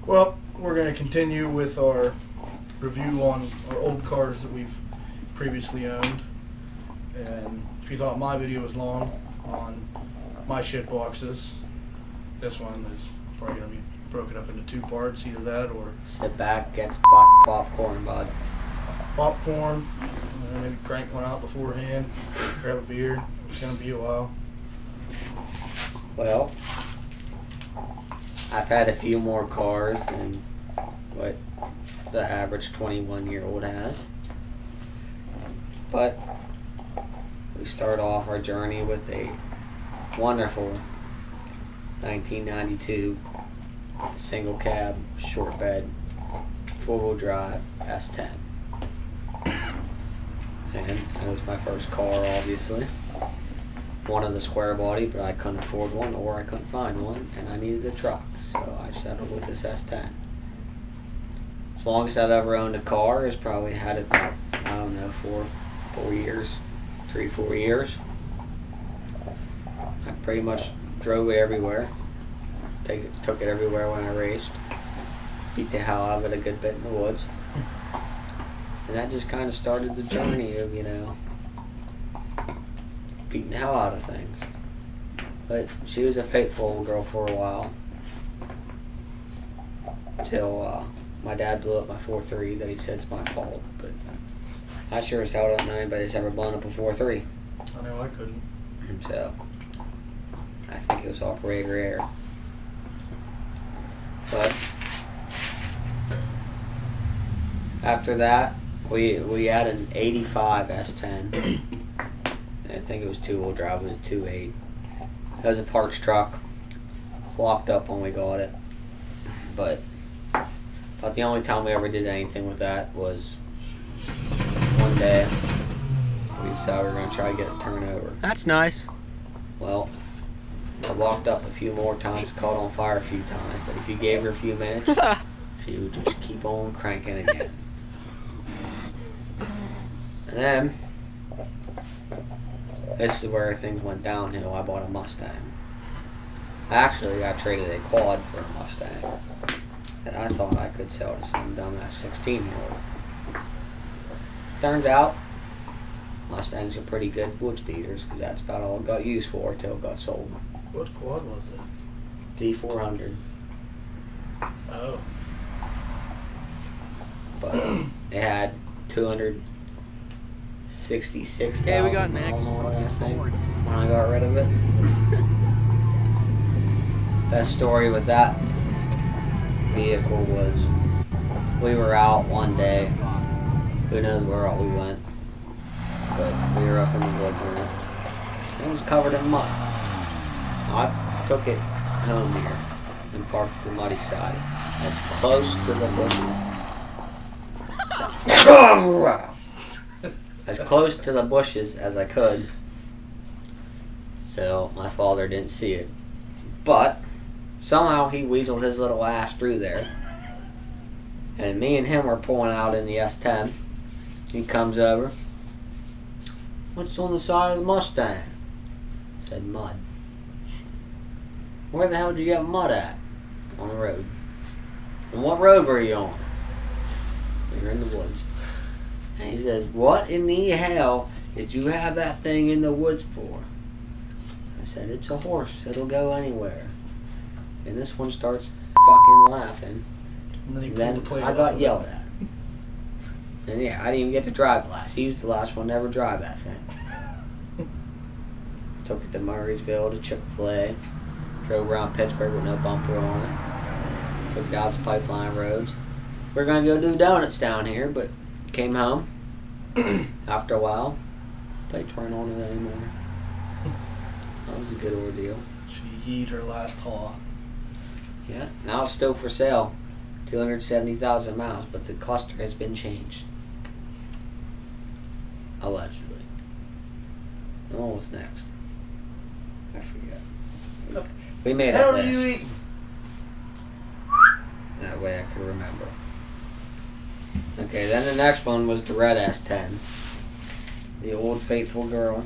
Well, we're going to continue with our review on our old cars that we've previously owned. And if you thought my video was long on my shit boxes, this one is probably going to be broken up into two parts, either that or Sit back, get some popcorn, bud. popcorn, and maybe crank one out beforehand, grab a beer. It's going to be a while. Well, I've had a few more cars than what the average 21-year-old has. But we start off our journey with a wonderful 1992 single cab, short bed, four-wheel drive S10. And that was my first car, obviously. Wanted a square body, but I couldn't afford one, or I couldn't find one, and I needed a truck, so I settled with this S10. As longest I've ever owned a car is probably had it about, I don't know, 4 years, 3-4 years. I pretty much drove it everywhere. Took it everywhere when I raced. Beat the hell out of it a good bit in the woods. And that just kind of started the journey of, beating the hell out of things. But she was a faithful old girl for a while. Till my dad blew up my 4.3 that he said it's my fault. But I sure as hell don't know anybody's ever blown up a 4.3. I know I couldn't. So I think it was operator error. But after that, we had an 85 S10. I think it was two-wheel drive. It was 2.8. It was a parts truck. Locked up when we got it. But about the only time we ever did anything with that was one day we decided we were going to try to get it turned over. That's nice. Well, I locked up a few more times, caught on fire a few times, but if you gave her a few minutes, she would just keep on cranking again. And then, this is where things went downhill. I bought a Mustang. Actually, I traded a quad for a Mustang that I thought I could sell to some dumbass 16-year-old. Turns out, Mustangs are pretty good wood speeders, because that's about all it got used for until it got sold. What quad was it? D400. Oh. But it had 266,000 Hey, we got an miles on it, I think, when I got rid of it. Best story with that vehicle was we were out one day. Who knows where all we went. But we were up in the woods in it. It was covered in mud. I took it home here and parked the muddy side as close to the bushes. As close to the bushes as I could, so my father didn't see it. But somehow he weaseled his little ass through there, and me and him were pulling out in the S10. He comes over. "What's on the side of the Mustang?" I said, "Mud." "Where the hell did you get mud at?" "On the road." "And what road were you on?" "We were in the woods." And he says, "What in the hell did you have that thing in the woods for?" I said, "It's a horse. It'll go anywhere." And this one starts fucking laughing. And then he And pulled then the plate I off got of yelled it. at. And yeah, I didn't even get to drive last. He was the last one to ever drive that thing. Took it to Murraysville, to Chick-fil-A. Drove around Pittsburgh with no bumper on it. Took it out to Pipeline Roads. We were going to go do donuts down here, but came home. After a while, plates weren't on it anymore. That was a good ordeal. She heed her last haul. Yeah, now it's still for sale. 270,000 miles, but the cluster has been changed. Allegedly. And what was next? I forget. We made How a are you list. eating? That way I could remember. Okay, then the next one was the red S10. The old faithful girl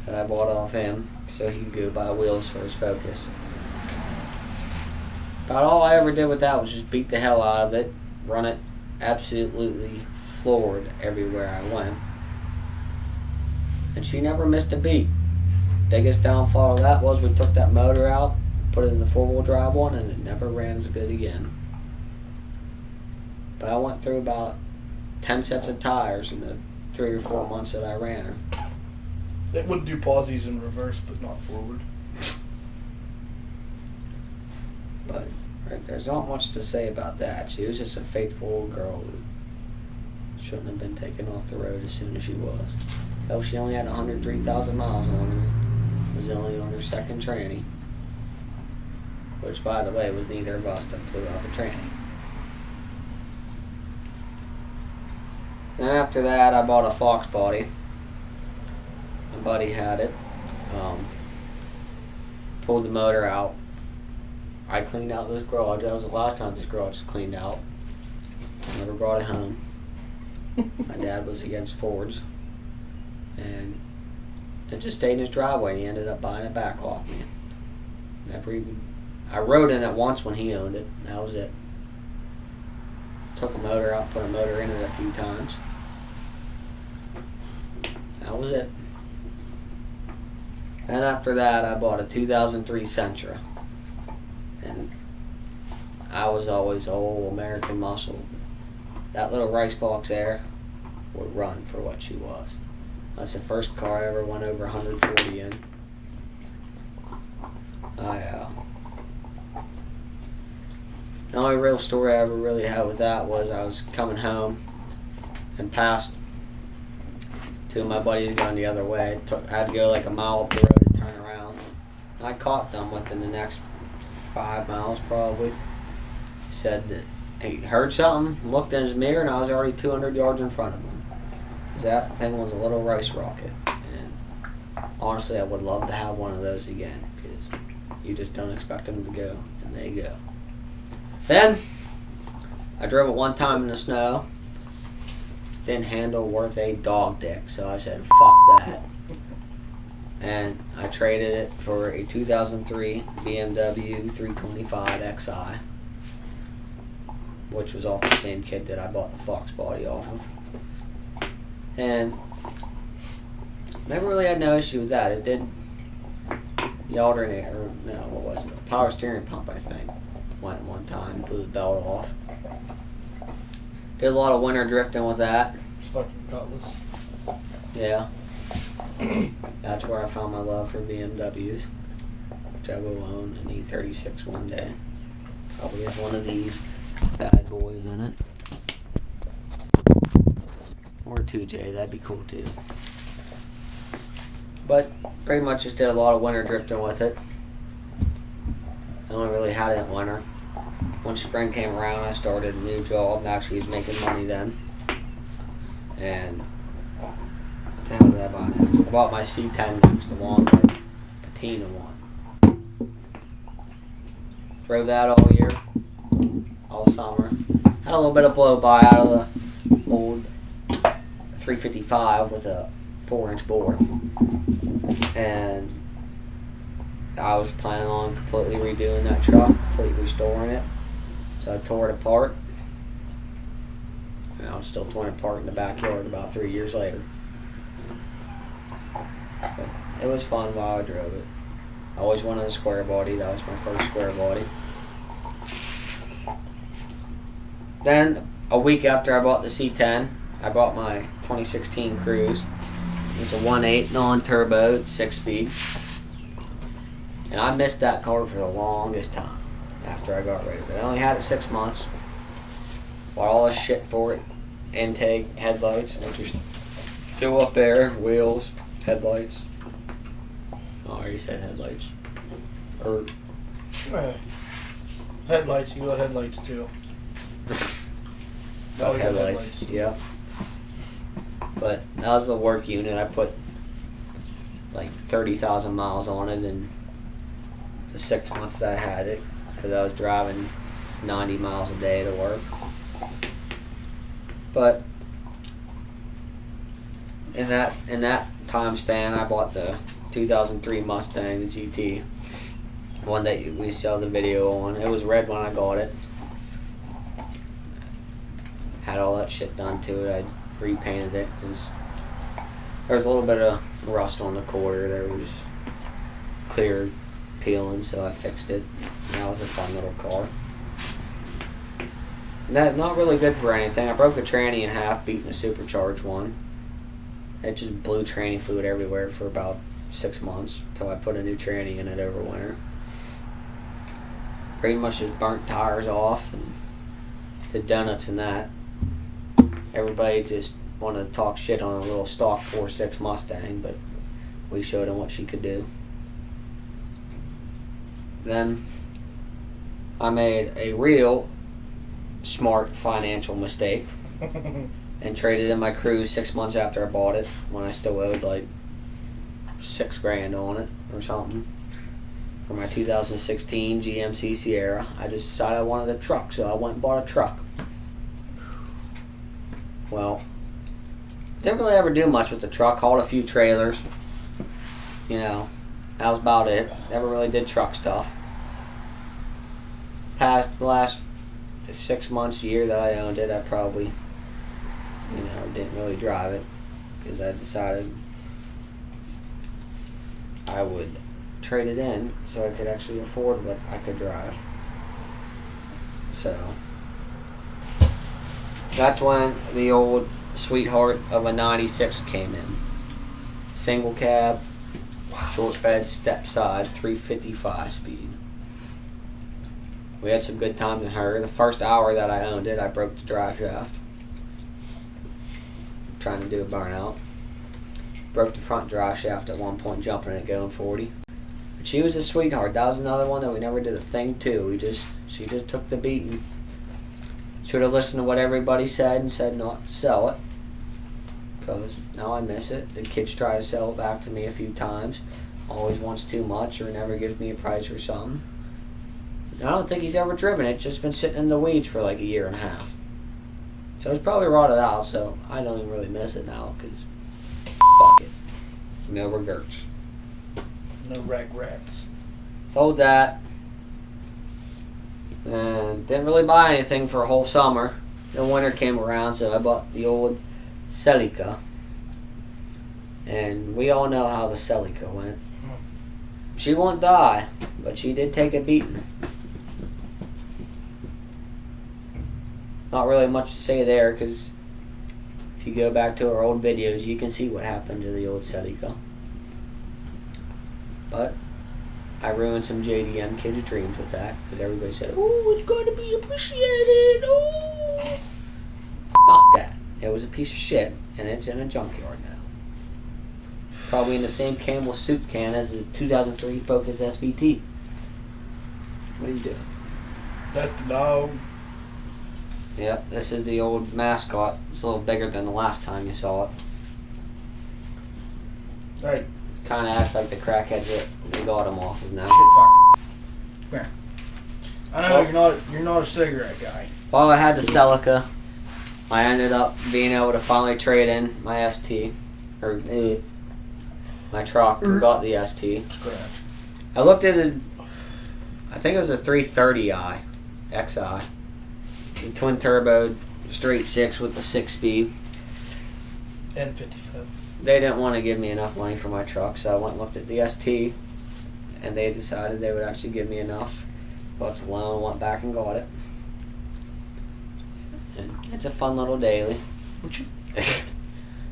that I bought off him so he could go buy wheels for his Focus. About all I ever did with that was just beat the hell out of it, run it absolutely floored everywhere I went. And she never missed a beat. Biggest downfall of that was we took that motor out, put it in the 4-wheel drive one, and it never ran as good again. But I went through about 10 sets of tires in the 3 or 4 months that I ran her. It would do pausies in reverse, but not forward. But right, there's not much to say about that. She was just a faithful old girl who shouldn't have been taken off the road as soon as she was. Though she only had 103,000 miles on her. It was only on her second tranny. Which, by the way, was neither of us that flew out the tranny. Then after that, I bought a Fox body. My buddy had it. Pulled the motor out. I cleaned out this garage. That was the last time this garage was cleaned out. Never brought it home. My dad was against Fords. And it just stayed in his driveway, and he ended up buying it back off me. Never even... I rode in it once when he owned it. That was it. Took a motor out, put a motor in it a few times. That was it. Then after that, I bought a 2003 Sentra. And I was always old American muscle. That little rice box there would run for what she was. That's the first car I ever went over 140 in. The only real story I ever really had with that was I was coming home and passed two of my buddies going the other way. I had to go like a mile up the road and turn around. And I caught them within the next 5 miles probably. He said that he heard something, looked in his mirror, and I was already 200 yards in front of him. That thing was a little rice rocket, and honestly I would love to have one of those again, because you just don't expect them to go, and they go. Then I drove it one time in the snow. Didn't handle worth a dog dick, so I said fuck that, and I traded it for a 2003 BMW 325 Xi, which was off the same kid that I bought the Fox body off of. And never really had no issue with that. It did the alternator, no, what was it? The power steering pump, I think, went one time, blew the belt off. Did a lot of winter drifting with that. It's fucking Cutlass. Yeah. That's where I found my love for BMWs, which I will own an E36 one day. Probably has one of these bad boys in it. Or 2J, that'd be cool too. But pretty much just did a lot of winter drifting with it. I only really had it in winter. Once spring came around, I started a new job and actually was making money then. And what the hell did I buy next? I bought my C10 next, the one, the Patina one. Drove that all year, all summer. Had a little bit of blow by out of the old 355 with a 4-inch bore, and I was planning on completely redoing that truck, completely restoring it. So I tore it apart, and I was still torn apart in the backyard about 3 years later. But it was fun while I drove it. I always wanted a square body. That was my first square body. Then a week after I bought the C10, I bought my 2016 Cruze. It's a 1.8 non-turbo, 6-speed. And I missed that car for the longest time after I got rid of it. I only had it 6 months. Bought all this shit for it. Intake, headlights, which are still up there, wheels, headlights. Oh, I already said headlights. Headlights, you got headlights too. Oh, headlights, yeah. But that was the work unit. I put like 30,000 miles on it in the 6 months that I had it, because I was driving 90 miles a day to work. But in that time span, I bought the 2003 Mustang, the GT. one that we saw the video on. It was red when I got it. Had all that shit done to it. I repainted it because there was a little bit of rust on the quarter. There was clear peeling, so I fixed it. And that was a fun little car. Not really good for anything. I broke a tranny in half beating a supercharged one. It just blew tranny fluid everywhere for about 6 months until I put a new tranny in it over winter. Pretty much just burnt tires off and did donuts in that. Everybody just wanted to talk shit on a little stock 4.6 Mustang, but we showed them what she could do. Then I made a real smart financial mistake and traded in my Cruze 6 months after I bought it when I still owed like $6,000 on it or something for my 2016 GMC Sierra. I just decided I wanted a truck, so I went and bought a truck. Well, didn't really ever do much with the truck. Hauled a few trailers, you know, that was about it. Never really did truck stuff. Past the last 6 months, year that I owned it, I probably, you know, didn't really drive it because I decided I would trade it in so I could actually afford what I could drive. So that's when the old sweetheart of a 96 came in. Single cab, short bed, step side, 355 speed. We had some good times in her. The first hour that I owned it, I broke the drive shaft. Trying to do a burnout. Broke the front drive shaft at one point, jumping it, going 40. But she was a sweetheart. That was another one that we never did a thing to. She just took the beating. Should have listened to what everybody said and said not to sell it. Because now I miss it. The kids try to sell it back to me a few times. Always wants too much or never gives me a price or something. I don't think he's ever driven it. It's just been sitting in the weeds for like a year and a half. So it's probably rotted out, so I don't even really miss it now, because fuck it. No regrets. No regrets. Sold that. And didn't really buy anything for a whole summer. Then winter came around, so I bought the old Celica. And we all know how the Celica went. She won't die, but she did take a beating. Not really much to say there, because if you go back to our old videos, you can see what happened to the old Celica. But I ruined some JDM kids' dreams with that, because everybody said, "Oh, it's going to be appreciated." Oh, fuck that. It was a piece of shit, and it's in a junkyard now. Probably in the same Camel soup can as the 2003 Focus SVT. What are you doing? That's the dog. Yep, this is the old mascot. It's a little bigger than the last time you saw it. Hey. Kind of acts like the crackhead that they got him off of now. Shit, fuck. Come here. I know you're not a cigarette guy. While I had the Celica, I ended up being able to finally trade in my ST, or my truck, and got the ST. Scratch. I looked at it. I think it was a 330i XI. The twin turbo, straight 6 with a 6-speed. N55. They didn't want to give me enough money for my truck, so I went and looked at the ST, and they decided they would actually give me enough. Bought the loan, went back and got it. And it's a fun little daily.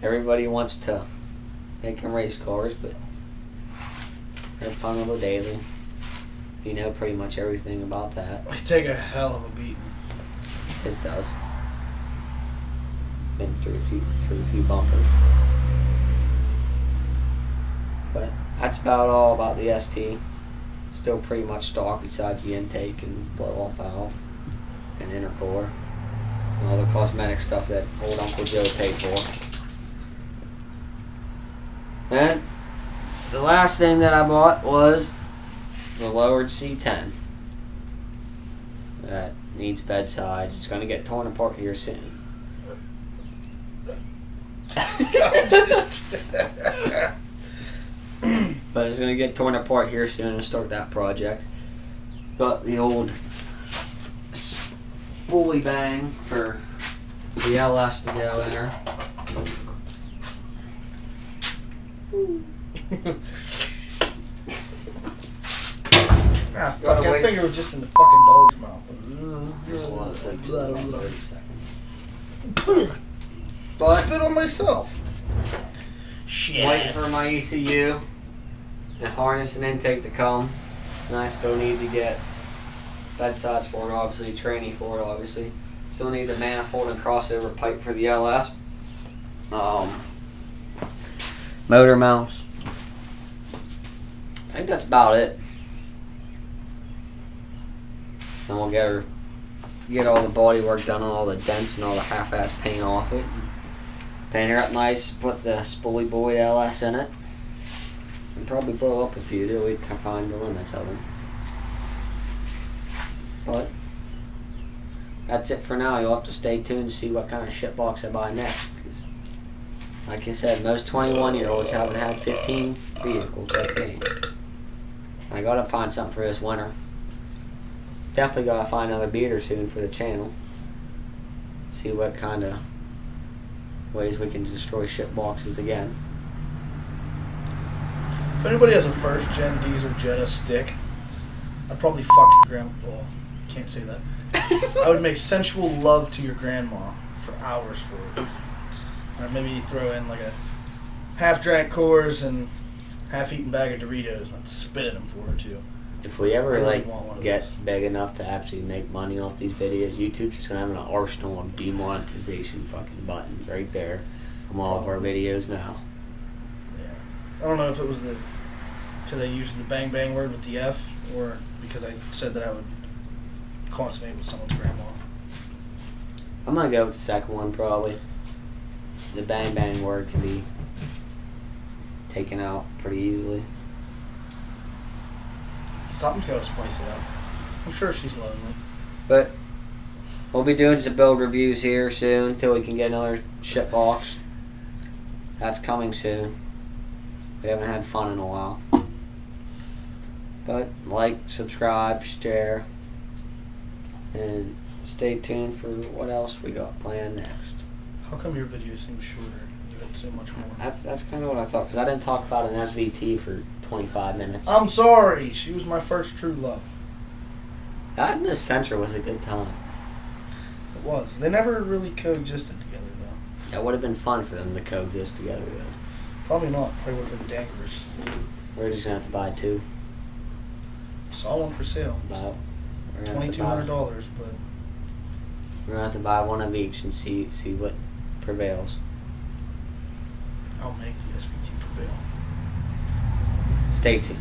Everybody wants to make them race cars, but they're a fun little daily. You know pretty much everything about that. I take a hell of a beating. His does. Been through a few bumpers. But that's about all about the ST. Still pretty much stock besides the intake and blow-off valve and intercooler and all the cosmetic stuff that old Uncle Joe paid for. And the last thing that I bought was the lowered C10. That needs bed sides. It's going to get torn apart here soon. But it's going to get torn apart here soon and start that project. Got the old spoolie bang for the LS to go in her. Ah, fuck, Gotta I wait. think it was just in the fucking dog's mouth. But Spit on myself. Shit. waiting for my ECU and harness and intake to come. And I still need to get bedsides for it, obviously, tranny for it, obviously. Still need the manifold and crossover pipe for the LS. Motor mounts. I think that's about it. And we'll get all the body work done on all the dents and all the half-ass paint off it. Paint her up nice, put the Spoolie Boy LS in it. And probably blow up a few till we find the limits of them. But that's it for now. You'll have to stay tuned to see what kind of shitbox I buy next. 'Cause like I said, most 21-year-olds haven't had 15 vehicles like me. I gotta find something for this winter. Definitely gotta find another beater soon for the channel. See what kind of ways we can destroy shit boxes again. If anybody has a first gen diesel Jetta stick, I'd probably fuck your grandma. Well, can't say that. I would make sensual love to your grandma for hours for it. Or maybe throw in like a half-drank Coors and half-eaten bag of Doritos and I'd spit at them for her too. If we ever I really like want one of get those. big enough to actually make money off these videos, YouTube's just gonna have an arsenal of demonetization fucking buttons right there from all of our videos now. Yeah. I don't know if it was because I used the bang bang word with the F or because I said that I would consummate with someone's grandma. I'm gonna go with the second one probably. The bang bang word can be taken out pretty easily. Something's got to spice it up. I'm sure she's lonely. But we'll be doing some build reviews here soon until we can get another shit box. That's coming soon. We haven't had fun in a while. But like, subscribe, share, and stay tuned for what else we got planned next. How come your videos seem shorter? You had so much more. That's kind of what I thought, because I didn't talk about an SVT for 25 minutes. I'm sorry. She was my first true love. That and the Sentra was a good time. It was. They never really coexisted together though. That would have been fun for them to coexist together with. Probably not. Probably would have been dangerous. We're just going to have to buy two. Saw one for sale. We're gonna have to $2,200, but We're gonna have to buy one of each and see what prevails. I'll make the SVT prevail. Stay tuned.